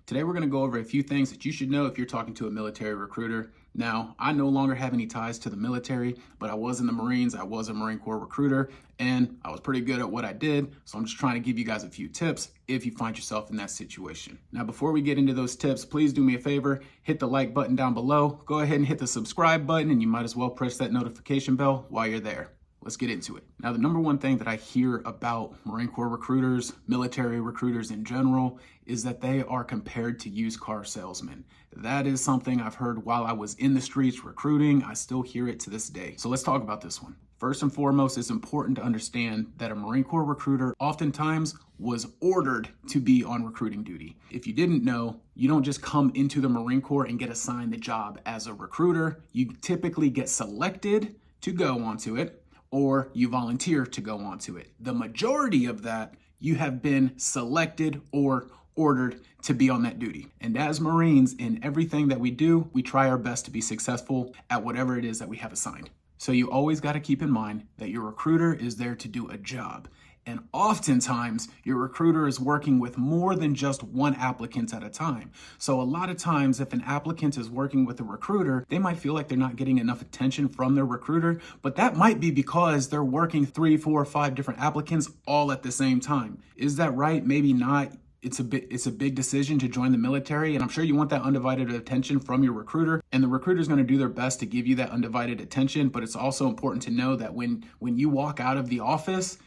Today we're going to go over a few things that you should know if you're talking to a military recruiter. Now, I no longer have any ties to the military, but I was in the Marines, I was a Marine Corps recruiter, and I was pretty good at what I did, so I'm just trying to give you guys a few tips if you find yourself in that situation. Now, before we get into those tips, please do me a favor, hit the like button down below, go ahead and hit the subscribe button, and you might as well press that notification bell while you're there. Let's get into it. Now, the number one thing that I hear about Marine Corps recruiters, military recruiters in general, is that they are compared to used car salesmen. That is something I've heard while I was in the streets recruiting. I still hear it to this day. So let's talk about this one. First and foremost, it's important to understand that a Marine Corps recruiter oftentimes was ordered to be on recruiting duty. If you didn't know, you don't just come into the Marine Corps and get assigned the job as a recruiter. You typically get selected to go onto it, or you volunteer to go onto it. The majority of that, you have been selected or ordered to be on that duty. And as Marines, in everything that we do, we try our best to be successful at whatever it is that we have assigned. So you always got to keep in mind that your recruiter is there to do a job. And oftentimes, your recruiter is working with more than just one applicant at a time. So a lot of times, if an applicant is working with a recruiter, they might feel like they're not getting enough attention from their recruiter, but that might be because they're working 3, 4, 5 different applicants all at the same time. Is that right? Maybe not. It's a big decision to join the military, and I'm sure you want that undivided attention from your recruiter, and the recruiter is going to do their best to give you that undivided attention. But it's also important to know that when you walk out of the office,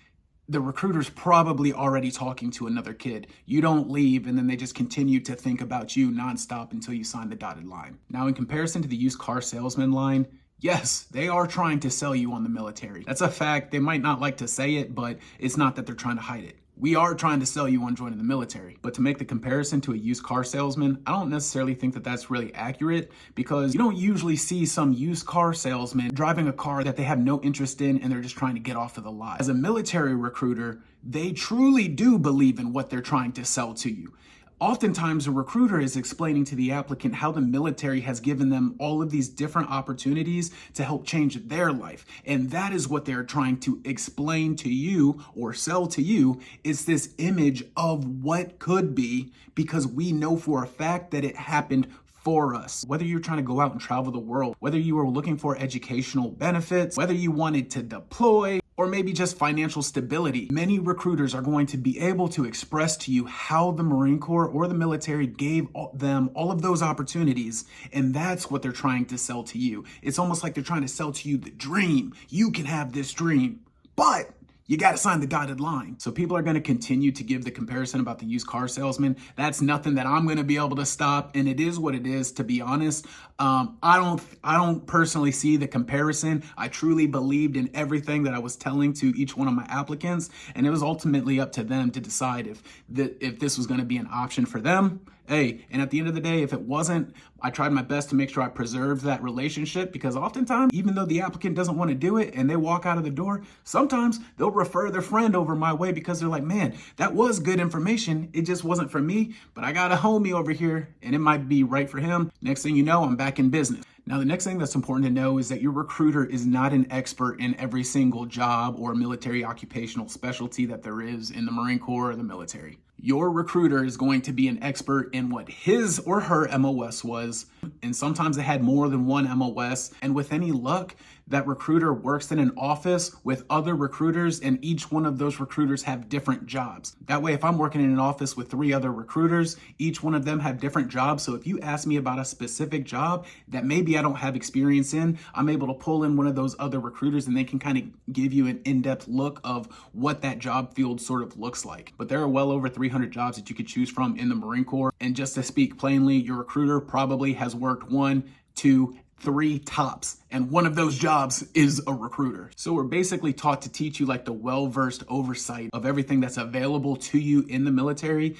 the recruiter's probably already talking to another kid. You don't leave and then they just continue to think about you nonstop until you sign the dotted line. Now, in comparison to the used car salesman line, yes, they are trying to sell you on the military. That's a fact. They might not like to say it, but it's not that they're trying to hide it. We are trying to sell you on joining the military. But to make the comparison to a used car salesman, I don't necessarily think that that's really accurate, because you don't usually see some used car salesman driving a car that they have no interest in and they're just trying to get off of the lot. As a military recruiter, they truly do believe in what they're trying to sell to you. Oftentimes, a recruiter is explaining to the applicant how the military has given them all of these different opportunities to help change their life. And that is what they're trying to explain to you or sell to you, is this image of what could be, because we know for a fact that it happened for us. Whether you're trying to go out and travel the world, whether you were looking for educational benefits, whether you wanted to deploy, or maybe just financial stability, many recruiters are going to be able to express to you how the Marine Corps or the military gave them all of those opportunities, and that's what they're trying to sell to you. It's almost like they're trying to sell to you the dream. You can have this dream, but you got to sign the dotted line. So people are going to continue to give the comparison about the used car salesman. That's nothing that I'm going to be able to stop. And it is what it is, to be honest. I don't personally see the comparison. I truly believed in everything that I was telling to each one of my applicants. And it was ultimately up to them to decide if this was going to be an option for them. Hey, and at the end of the day, if it wasn't, I tried my best to make sure I preserved that relationship, because oftentimes, even though the applicant doesn't want to do it and they walk out of the door, sometimes they'll refer their friend over my way because they're like, man, that was good information. It just wasn't for me, but I got a homie over here and it might be right for him. Next thing you know, I'm back in business. Now, the next thing that's important to know is that your recruiter is not an expert in every single job or military occupational specialty that there is in the Marine Corps or the military. Your recruiter is going to be an expert in what his or her MOS was, and sometimes they had more than one MOS, and with any luck, that recruiter works in an office with other recruiters, and each one of those recruiters have different jobs. That way, if I'm working in an office with 3 other recruiters, each one of them have different jobs. So if you ask me about a specific job that maybe I don't have experience in, I'm able to pull in one of those other recruiters and they can kind of give you an in-depth look of what that job field sort of looks like. But there are well over 300 jobs that you could choose from in the Marine Corps. And just to speak plainly, your recruiter probably has worked 1, 2, 3 tops, and one of those jobs is a recruiter. So we're basically taught to teach you like the well-versed oversight of everything that's available to you in the military.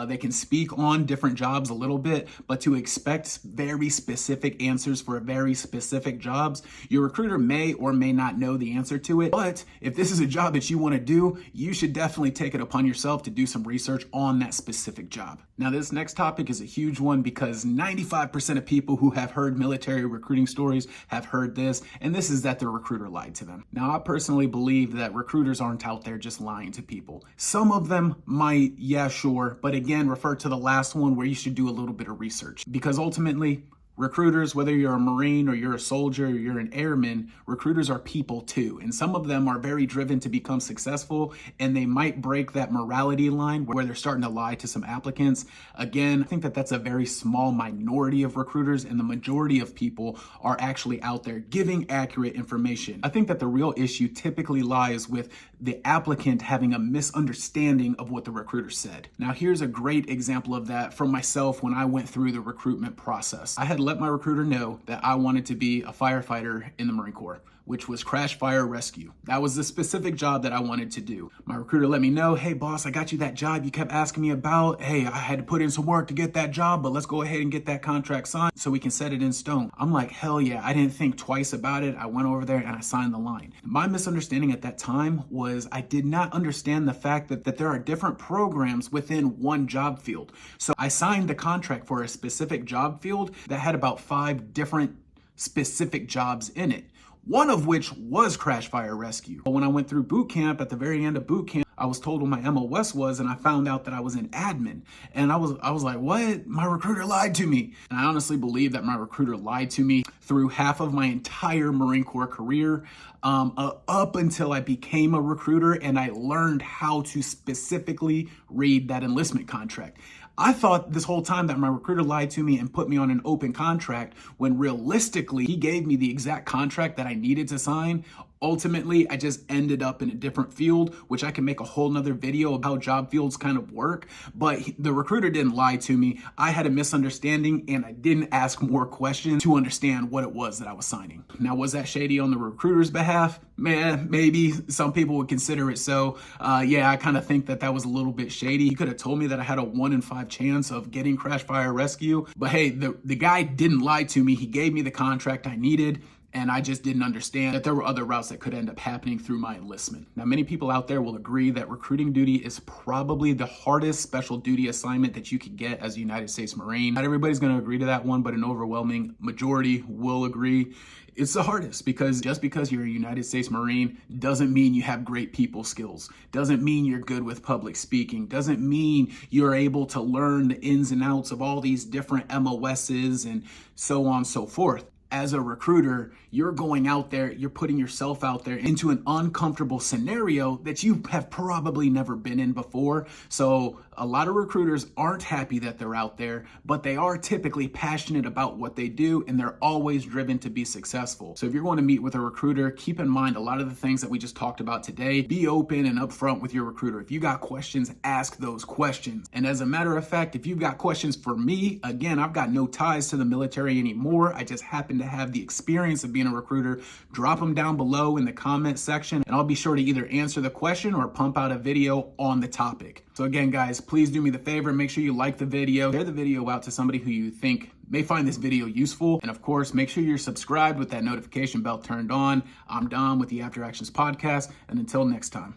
They can speak on different jobs a little bit, but to expect very specific answers for very specific jobs, your recruiter may or may not know the answer to it. But if this is a job that you want to do, you should definitely take it upon yourself to do some research on that specific job. Now, this next topic is a huge one, because 95% of people who have heard military recruitment recruiting stories have heard this, and this is that the recruiter lied to them. Now, I personally believe that recruiters aren't out there just lying to people. Some of them might, yeah, sure, but again, refer to the last one where you should do a little bit of research, because ultimately, recruiters, whether you're a Marine or you're a soldier or you're an airman, recruiters are people too. And some of them are very driven to become successful, and they might break that morality line where they're starting to lie to some applicants. Again, I think that that's a very small minority of recruiters, and the majority of people are actually out there giving accurate information. I think that the real issue typically lies with the applicant having a misunderstanding of what the recruiter said. Now, here's a great example of that from myself when I went through the recruitment process. I had let my recruiter know that I wanted to be a firefighter in the Marine Corps, which was crash fire rescue. That was the specific job that I wanted to do. My recruiter let me know, hey boss, I got you that job you kept asking me about. Hey, I had to put in some work to get that job, but let's go ahead and get that contract signed so we can set it in stone. I'm like, hell yeah, I didn't think twice about it. I went over there and I signed the line. My misunderstanding at that time was I did not understand the fact that there are different programs within one job field. So I signed the contract for a specific job field that had about 5 different specific jobs in it, one of which was crash fire rescue. But when I went through boot camp, at the very end of boot camp, I was told what my MOS was, and I found out that I was an admin. And I was like, what? My recruiter lied to me. And I honestly believe that my recruiter lied to me through half of my entire Marine Corps career, up until I became a recruiter and I learned how to specifically read that enlistment contract. I thought this whole time that my recruiter lied to me and put me on an open contract, when realistically he gave me the exact contract that I needed to sign. Ultimately, I just ended up in a different field, which I can make a whole nother video of how job fields kind of work. But the recruiter didn't lie to me. I had a misunderstanding and I didn't ask more questions to understand what it was that I was signing. Now, was that shady on the recruiter's behalf? Man, maybe some people would consider it so. Yeah, I kind of think that was a little bit shady. He could have told me that I had a 1 in 5 chance of getting crash fire rescue. But hey, the guy didn't lie to me. He gave me the contract I needed. And I just didn't understand that there were other routes that could end up happening through my enlistment. Now, many people out there will agree that recruiting duty is probably the hardest special duty assignment that you could get as a United States Marine. Not everybody's gonna agree to that one, but an overwhelming majority will agree. It's the hardest, because just because you're a United States Marine doesn't mean you have great people skills, doesn't mean you're good with public speaking, doesn't mean you're able to learn the ins and outs of all these different MOSs and so on and so forth. As a recruiter, you're going out there, you're putting yourself out there into an uncomfortable scenario that you have probably never been in before. So a lot of recruiters aren't happy that they're out there, but they are typically passionate about what they do, and they're always driven to be successful. So if you're going to meet with a recruiter, keep in mind a lot of the things that we just talked about today. Be open and upfront with your recruiter. If you got questions, ask those questions. And as a matter of fact, if you've got questions for me, again, I've got no ties to the military anymore. I just happen to have the experience of being a recruiter. Drop them down below in the comment section, and I'll be sure to either answer the question or pump out a video on the topic. So again, guys, please do me the favor, make sure you like the video, share the video out to somebody who you think may find this video useful. And of course, make sure you're subscribed with that notification bell turned on. I'm Dom with the After Actions Podcast, and until next time.